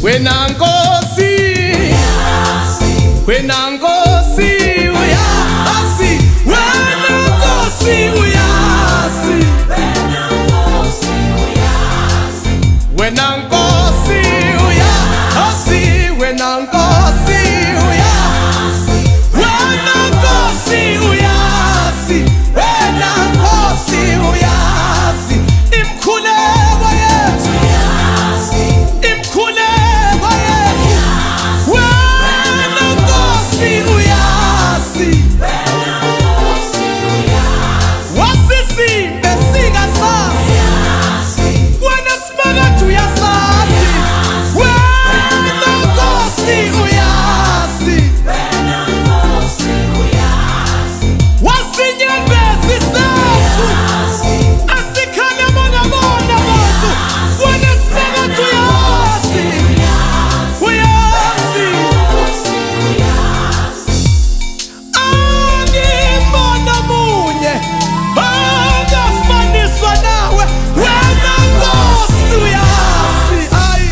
Wena Nkosi, wena Nkosi uyazi, wena Nkosi uyazi, wena Nkosi uyazi, wena Nkosi uyazi, wena Nkosi uyazi, wena Nkosi uyazi, imkhuleko yethu uyazi, imkhuleko yethu, wena Nkosi uyazi, wena Nkosi uyazi, wasisimbe singasazi, wena simakade uyasazi, wena Nkosi uyazi, wena Nkosi uyazi, wasinyembezi sethu asikhale bona bantu, wena simakade uyazi, uyazi, angibona munye ongafaniswa nawe, wena Nkosi uyazi, ayi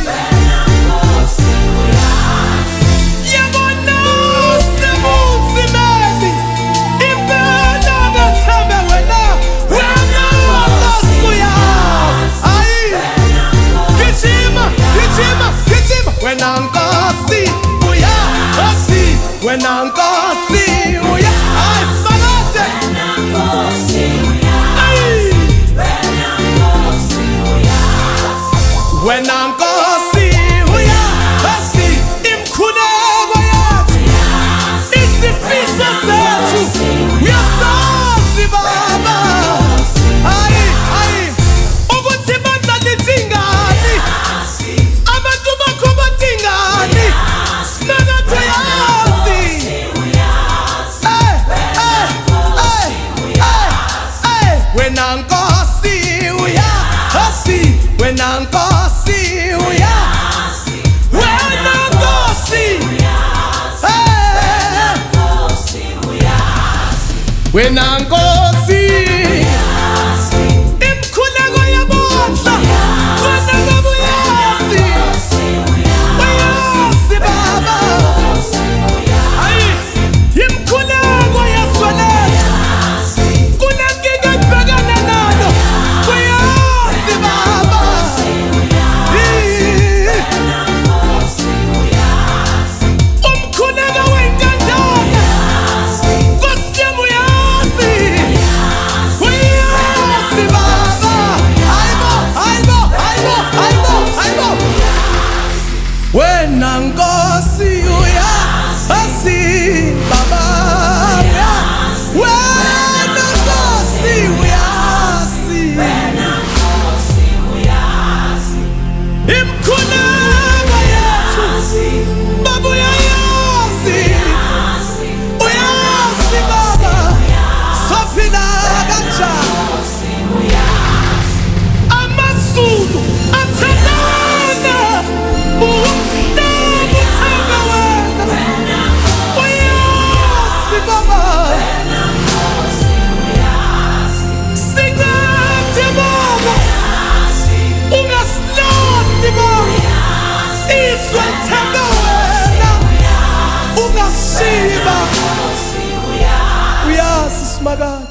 yabona sebunzimeni, impela ngathembe wena, wena Nkosi uyazi, ayi gijima, gijima, gijima, wena Nkosi uyazi, wena Nkosi uyazi, ayi simakade, ayi wena Nkosi uyazi, imkhuleko yethu, isifiso sethu uyasazi Baba, ayi ayi ukuthi bandla lithingani, abantu bakho bathingani, simakade uyazi, wena Nkosi uyazi, wena Nkosi uyazi, wena Nkosi wena Nkosi imkhuleko yabodla, wena ngabe uyazi, uyazi Baba, ayi imkhuleko yeswelethu, kunenkinga ebhekana nayo, uyazi Baba, umkhuleko wey'ntandane, Nkosi yami uyazi, uyazi Baba, hayibo, hayibo, hayibo, hayibo, hayibo, wena Nkosi uyazi Baba, wena Nkosi uyazi, imkhuleko yethu Baba uyayazi, uyazi Baba, sophila kanjani, amaZulu athandana, umhlaba uthanda wena, uyazi Baba, singade Baba, ungasilahli Baba, izwe lithanda wena, ungashiba, uyazi simakade.